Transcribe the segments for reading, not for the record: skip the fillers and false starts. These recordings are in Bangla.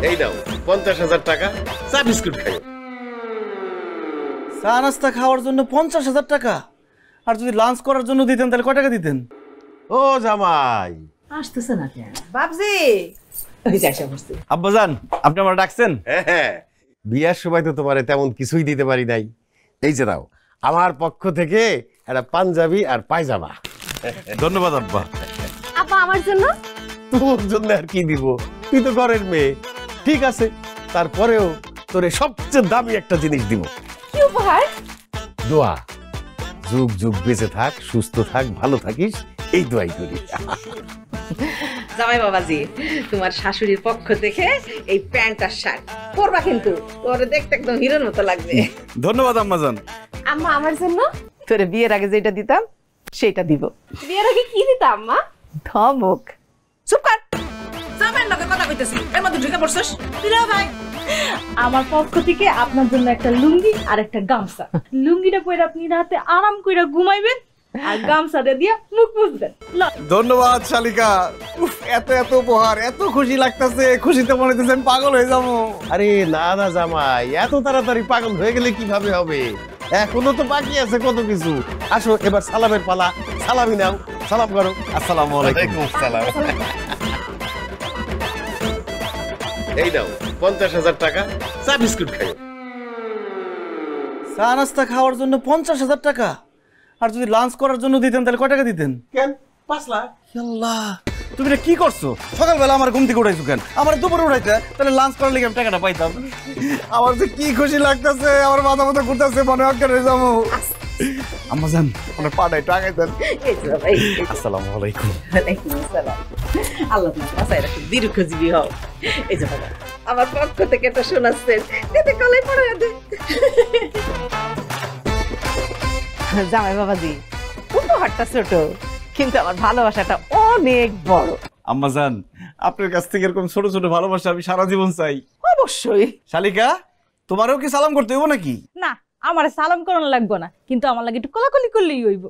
এই নাও 50,000 টাকা, চা বিস্কুট খাও। চা নাস্তা খাওয়ার জন্য 50,000 টাকা? আর যদি লাঞ্চ করার জন্য দিতেন তাহলে কয় টাকা দিতেন? ও জামাই আসতেছে না কেন বাবজি? ওই যাইসা বসছি। আব্বাজান, আপনি আমার ডাকছেন? হ্যাঁ, বিয়ার সময় তো তোমারে তেমন কিছুই দিতে পারি নাই। এই যে নাও আমার পক্ষ থেকে একটা পাঞ্জাবি আর পায়জামা। ধন্যবাদ আব্বা। আপা আমার জন্য? তোর জন্য আর কি দিব, তুই তো ঘরের মেয়ে। ঠিক আছে, তারপরেও তোরে সবচেয়ে দামি একটা জিনিস দিব। কি উপহার? দোয়া। যুগ যুগ বেঁচে থাক, সুস্থ থাক, ভালো থাকিস, এই দোয়াই করি। জামাই বাবাজি, তোমার শাশুড়ির পক্ষ থেকে এই প্যান্ট আর শার্ট পরবা, কিন্তু তোরে দেখতে একদম হিরোর মতো লাগবে। ধন্যবাদ আম্মাজান। আম্মা আমার জন্য? তোরে বিয়ের আগে যেটা দিতাম সেটা দিব। বিয়ের আগে কি দিতা আম্মা? ধমক। চুপ কর, জামাইয়ের লগে কথা কইতেছি, এর মধ্যে ঢুকে পড়ছস। দিলা ভাই, আমার পক্ষ থেকে আপনার জন্য একটা লুঙ্গি আর একটা গামছা। লুঙ্গিটা পরে আপনি রাতে আরাম কইরা ঘুমাইবেন, আর গামছাটা দিয়ে মুখ মুছবেন। ধন্যবাদ শালিকা। এত এত উপহার, এত খুশি লাগতেছে, খুশিতে মনে হচ্ছে আমি পাগল হয়ে যাবো। আরে না না জামাই, এত তাড়াতাড়ি পাগল হয়ে গেলে কিভাবে হবে? এখনো তো বাকি আছে কত কিছু। আসো এবার সালামের পালা, সালামি নাও, সালাম করো। আসসালামু আলাইকুম। সালাম। এই নাও 50,000 টাকা, চা বিস্কুট খাও। চা নাস্তা খাওয়ার জন্য 50,000 টাকা? আর যদি লাঞ্চ করার জন্য দিতেন তাহলে কয় টাকা দিতেন? কেন 5 লাখ? আল্লাহ, তুমি এটা কি করছো? সকালবেলা আমার ঘুম থেকে উঠাইছো কেন? আমার দুপুরে উঠাইতে, তাহলে লাঞ্চ করার লেগে আমি টাকাটা পাইতাম। আমার যে কি খুশি লাগতেছে, আমার মাথা মাথা ঘুরতেছে, মনে অজ্ঞান হয়ে যাবো। আম্মাজান, আমার পাড়ায় টাকা দেন। এই যে ভাই। আসসালামু আলাইকুম। ওয়ালাইকুম আসসালাম। আল্লাহ তোমাকে বাঁচায় রাখুন, দীর্ঘজীবী হও। এই যে বাবা, আমার পক্ষ থেকে তো শোনাচ্ছেন, দিতে কলাই পড়ে দে। জামাই বাবাজি, উপহারটা ছোট, কিন্তু আমার ভালোবাসাটা অনেক বড়। আম্মাজান, আপনার কাছ থেকে এরকম ছোট ছোট ভালোবাসা আমি সারা জীবন চাই। অবশ্যই। শালিকা, তোমারও কি সালাম করতে হইব নাকি? না, আমার সালাম করানো লাগবে না, কিন্তু আমার লাগে একটু কোলাকুলি করলেই হইব।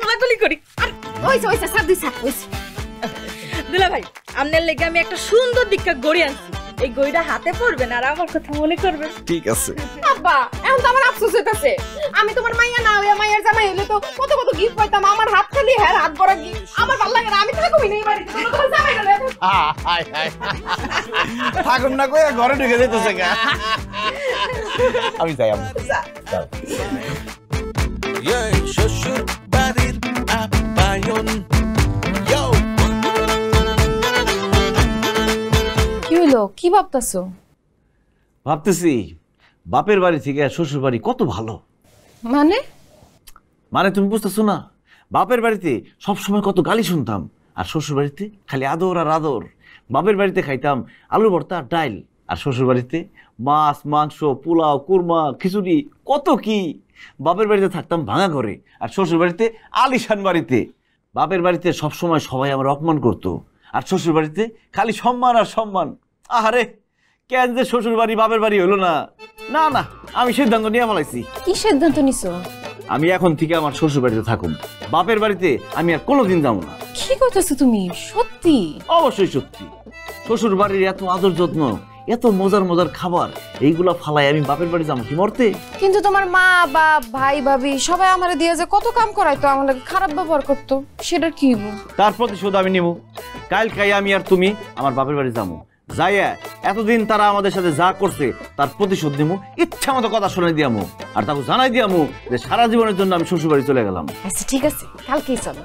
কোলাকুলি করি। ওইছে ওইছে সাপ দিছা ওইছে। দুলা ভাই, আপনার লেগে আমি একটা সুন্দর দীক্ষা গড়ি আনছি। এই গড়িটা হাতে পড়বেন আর আমার কথা মনে করবেন। ঠিক আছে। আব্বা, এখন তো আমার আফসোস হইতাছে। আমি তোমার মাইয়া না হইয়া মাইয়ার জামাই হইলে তো কত কত গিফট পাইতাম। আমার হাত খালি, হ্যাঁ হাত ভরা গিফট। আমার ভালো লাগে না, আমি তো কই নেই বাড়িতে, তোমার জামাই না। হাই হাই, থাকুন না কই ঘরে ঢুকে যাইতেছে গা। আমি যাই। আমি শ্বশুর বাড়ির আপ্যায়ন। কি হইলো, কি ভাবতাছো? ভাবতেছি বাপের বাড়ি থেকে শ্বশুর বাড়ি কত ভালো। মানে? মানে তুমি বুঝতেছো না? বাপের বাড়িতে সবসময় কত গালি শুনতাম, আর শ্বশুর বাড়িতে খালি আদর আর আদর। বাপের বাড়িতে খাইতাম আলু ভর্তা আর ডাইল, আর শ্বশুর বাড়িতে মাছ মাংস পোলাও কুরমা খিচুড়ি কত কি। বাপের বাড়িতে থাকতাম ভাঙা ঘরে, আর শ্বশুর বাড়িতে আলিশান বাড়িতে। বাপের বাড়িতে সবসময় সবাই আমার অপমান করতো, আর শ্বশুর বাড়িতে খালি সম্মান আর সম্মান। আহারে, কেন যে শ্বশুর বাড়ি বাপের বাড়ি হলো না। না না, আমি সিদ্ধান্ত নিয়ে ফেলাইছি। কি সিদ্ধান্ত নিছো? আমি এখন থেকে আমার শ্বশুর বাড়িতে থাকুন, বাপের বাড়িতে আমি আর কোনোদিন যাবো না। কি কইতাছো তুমি? সত্যি? অবশ্যই সত্যি। শ্বশুর বাড়ির এত আদর যত্ন, এত মজার মজার খাবার, এইগুলা ফালাই আমি বাপের বাড়ি যাবো কি মরতে? কিন্তু তোমার মা বাপ ভাই ভাবি সবাই আমারে দিয়ে যে কত কাম করাইতো, আমার লাগে খারাপ ব্যবহার করতো, সেটা কি হইব? তার প্রতিশোধ আমি নিব। কাল খাই আমি আর তুমি আমার বাপের বাড়ি যাবো, যাইয়া এতদিন তারা আমাদের সাথে যা করছে তার প্রতিশোধ নিবো, ইচ্ছা মতো কথা শোনাই দিয়ামু, আর তাকে জানাই দিয়ামু যে সারা জীবনের জন্য আমি শ্বশুর বাড়ি চলে গেলাম। আচ্ছা ঠিক আছে, কালকেই চলো।